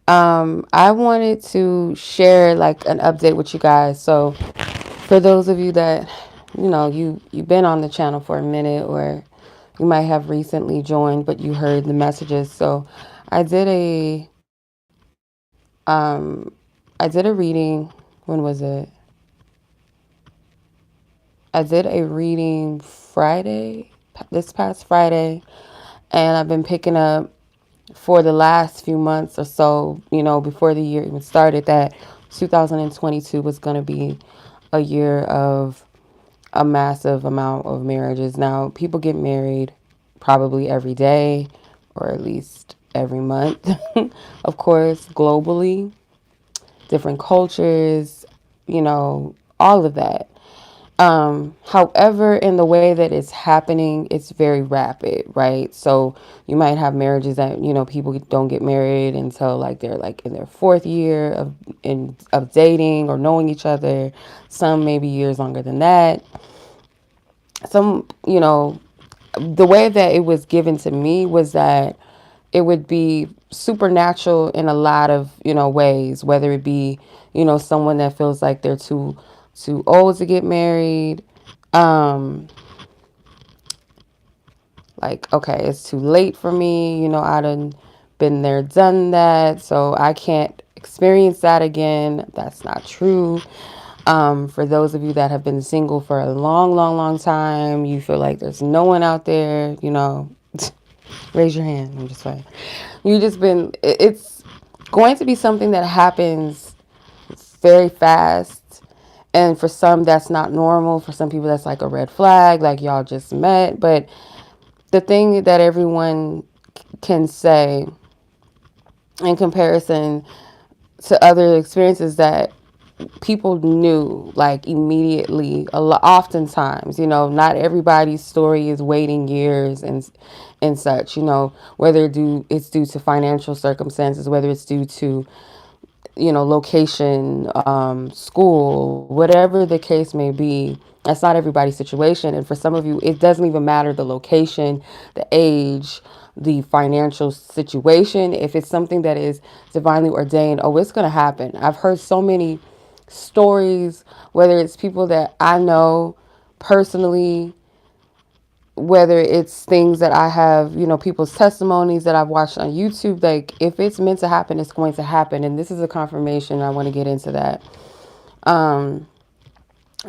I wanted to share like an update with you guys. So for those of you that, you've been on the channel for a minute, or you might have recently joined, but you heard the messages. So I did a, I did a reading. When was it? I did a reading Friday, this past Friday, and I've been picking up for the last few months or so, before the year even started, that 2022 was going to be a year of a massive amount of marriages. Now, people get married probably every day or at least every month, of course, globally, different cultures, all of that. However, in the way that it's happening, it's very rapid, right? So you might have marriages that, people don't get married until like they're like in their fourth year of dating or knowing each other. Some maybe years longer than that. Some, the way that it was given to me was that it would be supernatural in a lot of, ways, whether it be, someone that feels like they're too old to get married. Um, like, okay, it's too late for me. I done been there, done that, so I can't experience that again. That's not true. For those of you that have been single for a long, long, long time, you feel like there's no one out there, raise your hand. I'm just saying. You just been, it's going to be something that happens very fast. And for some, that's not normal. For some people, that's like a red flag, like y'all just met. But the thing that everyone can say in comparison to other experiences, that people knew like immediately, oftentimes, not everybody's story is waiting years and such, whether it's due to financial circumstances, whether it's due to, location, school, whatever the case may be. That's not everybody's situation. And for some of you, it doesn't even matter the location, the age, the financial situation. If it's something that is divinely ordained, oh, it's going to happen. I've heard so many stories, whether it's people that I know personally, whether it's things that I have, people's testimonies that I've watched on YouTube. Like, if it's meant to happen, it's going to happen. And this is a confirmation. I want to get into that. Um,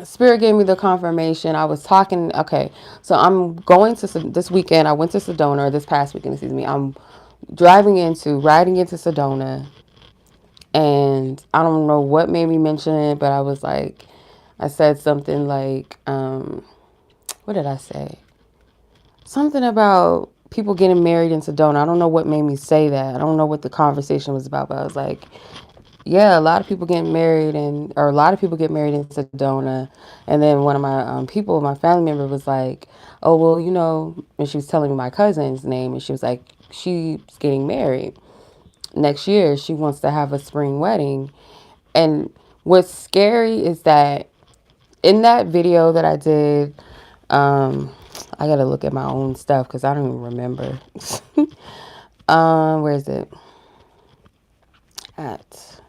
Spirit gave me the confirmation. I was talking, okay, so I'm going to, this weekend, I went to Sedona, or this past weekend, excuse me. I'm riding into Sedona, and I don't know what made me mention it, but I was like, I said something like, what did I say? Something about people getting married in Sedona. I don't know what made me say that. I don't know what the conversation was about, but I was like, yeah, a lot of people get married, or a lot of people get married in Sedona. And then one of my people, my family member, was like, oh, well, and she was telling me my cousin's name, and she was like, she's getting married next year. She wants to have a spring wedding. And what's scary is that in that video that I did, I gotta look at my own stuff because I don't even remember. Where is it? At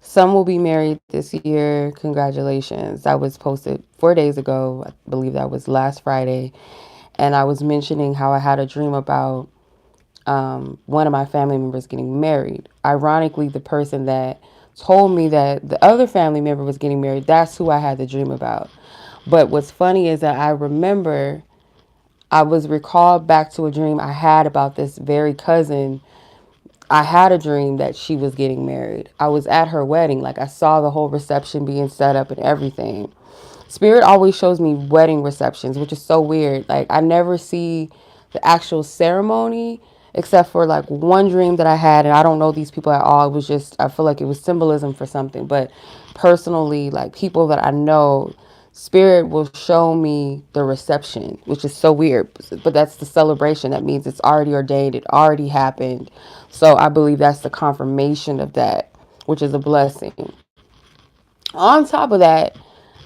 Some will be married this year. Congratulations. That was posted 4 days ago. I believe that was last Friday. And I was mentioning how I had a dream about one of my family members getting married. Ironically, the person that told me that the other family member was getting married, that's who I had the dream about. But what's funny is that I remember I was recalled back to a dream I had about this very cousin. I had a dream that she was getting married. I was at her wedding. Like, I saw the whole reception being set up and everything. Spirit always shows me wedding receptions, which is so weird. Like, I never see the actual ceremony except for like one dream that I had, and I don't know these people at all. It was just, I feel like it was symbolism for something. But personally, like, people that I know, Spirit will show me the reception, which is so weird. But that's the celebration. That means it's already ordained, it already happened. So I believe that's the confirmation of that, which is a blessing. On top of that,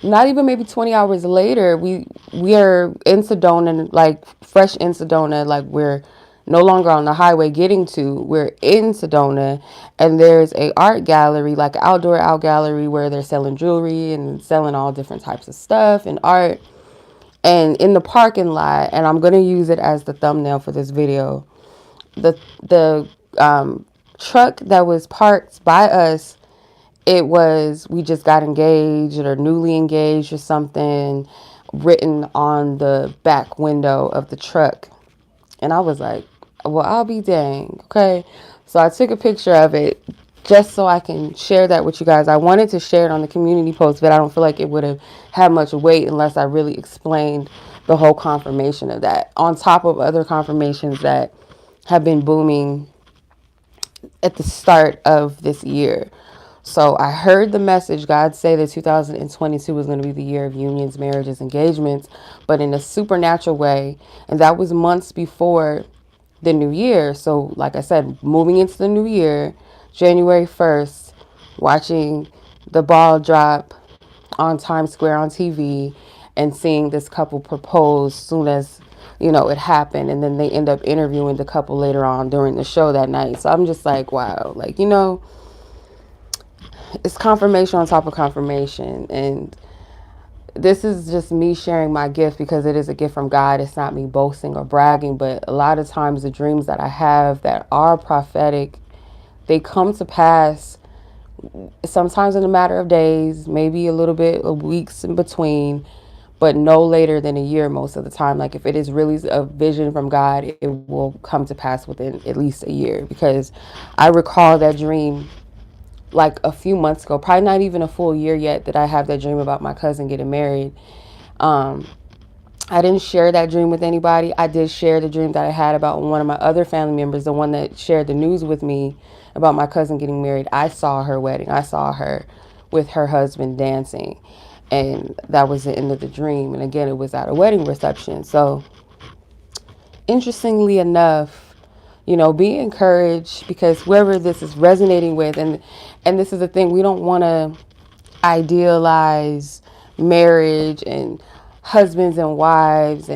not even maybe 20 hours later, we are in Sedona, like fresh in Sedona, like we're no longer on the highway getting to. We're in Sedona, and there's a art gallery, like an outdoor art gallery, where they're selling jewelry and selling all different types of stuff and art. And in the parking lot, and I'm gonna use it as the thumbnail for this video. The truck that was parked by us, it was, we just got engaged or newly engaged or something, written on the back window of the truck. And I was like, well, I'll be dang. Okay. So I took a picture of it just so I can share that with you guys. I wanted to share it on the community post, but I don't feel like it would have had much weight unless I really explained the whole confirmation of that, on top of other confirmations that have been booming at the start of this year. So I heard the message, God say that 2022 was going to be the year of unions, marriages, engagements, but in a supernatural way. And that was months before the new year. So like I said, moving into the new year, January 1st, watching the ball drop on Times Square on TV and seeing this couple propose soon as, it happened. And then they end up interviewing the couple later on during the show that night. So I'm just like, wow, like, it's confirmation on top of confirmation. And this is just me sharing my gift because it is a gift from God. It's not me boasting or bragging, but a lot of times the dreams that I have that are prophetic, they come to pass sometimes in a matter of days, maybe a little bit of weeks in between, but no later than a year most of the time. Like if it is really a vision from God, it will come to pass within at least a year, because I recall that dream like a few months ago, probably not even a full year yet, that I have that dream about my cousin getting married. Um, I didn't share that dream with anybody. I did share the dream that I had about one of my other family members, the one that shared the news with me about my cousin getting married. I saw her wedding. I saw her with her husband dancing. And that was the end of the dream. And again, it was at a wedding reception. So interestingly enough, be encouraged, because whoever this is resonating with, and this is the thing, we don't want to idealize marriage and husbands and wives,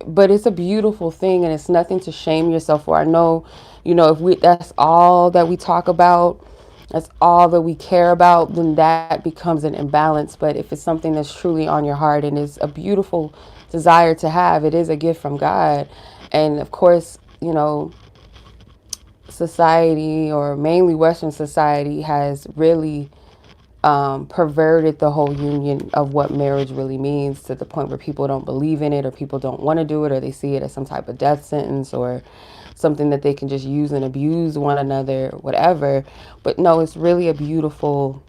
but it's a beautiful thing, and it's nothing to shame yourself for. I know, if we that's all that we talk about, that's all that we care about, then that becomes an imbalance. But if it's something that's truly on your heart and is a beautiful desire to have, it is a gift from God. And of course, society, or mainly Western society, has really perverted the whole union of what marriage really means, to the point where people don't believe in it, or people don't want to do it, or they see it as some type of death sentence, or something that they can just use and abuse one another, whatever. But no, it's really a beautiful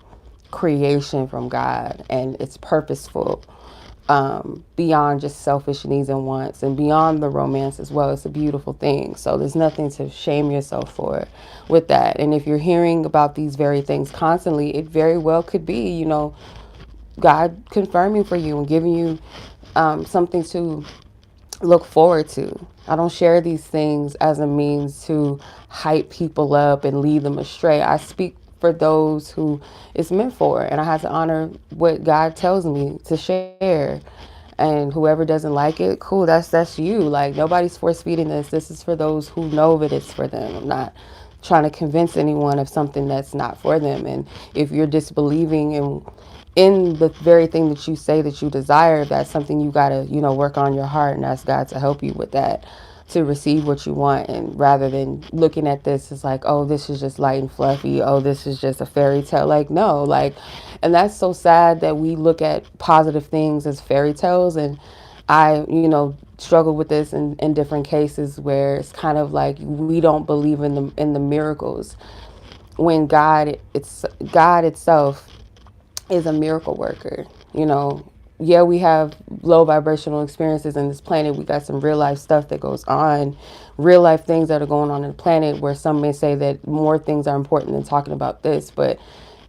creation from God, and it's purposeful, beyond just selfish needs and wants, and beyond the romance as well. It's a beautiful thing. So there's nothing to shame yourself for with that. And if you're hearing about these very things constantly, it very well could be, God confirming for you and giving you something to look forward to. I don't share these things as a means to hype people up and lead them astray. I speak for those who it's meant for, and I have to honor what God tells me to share. And whoever doesn't like it, cool, that's you. Like, nobody's force feeding this. This is for those who know that it's for them. I'm not trying to convince anyone of something that's not for them. And if you're disbelieving in the very thing that you say that you desire, that's something you gotta, work on your heart and ask God to help you with that, to receive what you want. And rather than looking at this as like, oh, this is just light and fluffy, oh, this is just a fairy tale, like, no, like, and that's so sad that we look at positive things as fairy tales. And I, struggle with this in different cases, where it's kind of like we don't believe in the miracles, when God itself is a miracle worker. Yeah, we have low vibrational experiences in this planet. We got some real life stuff that goes on, real life things that are going on in the planet, where some may say that more things are important than talking about this. But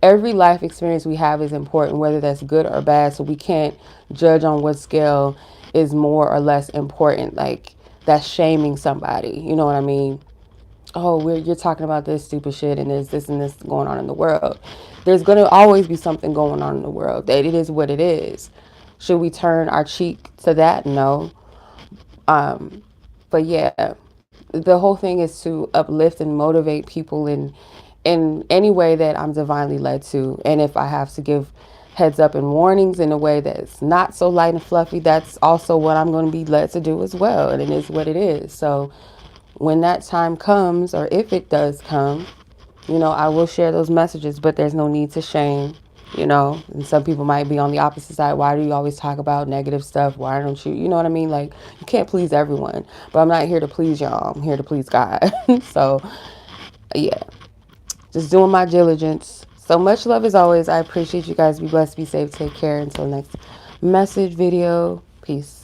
every life experience we have is important, whether that's good or bad. So we can't judge on what scale is more or less important. Like, that's shaming somebody. You know what I mean? Oh, you're talking about this stupid shit, and there's this and this going on in the world. There's going to always be something going on in the world. That it is what it is. Should we turn our cheek to that? No. But yeah, the whole thing is to uplift and motivate people in any way that I'm divinely led to. And if I have to give heads up and warnings in a way that's not so light and fluffy, that's also what I'm going to be led to do as well. And it is what it is. So when that time comes, or if it does come, I will share those messages, but there's no need to shame. And some people might be on the opposite side. Why do you always talk about negative stuff? Why don't you know what I mean? Like, you can't please everyone, but I'm not here to please y'all. I'm here to please God. So yeah, just doing my diligence. So much love as always. I appreciate you guys. Be blessed, be safe, take care. Until next message video. Peace.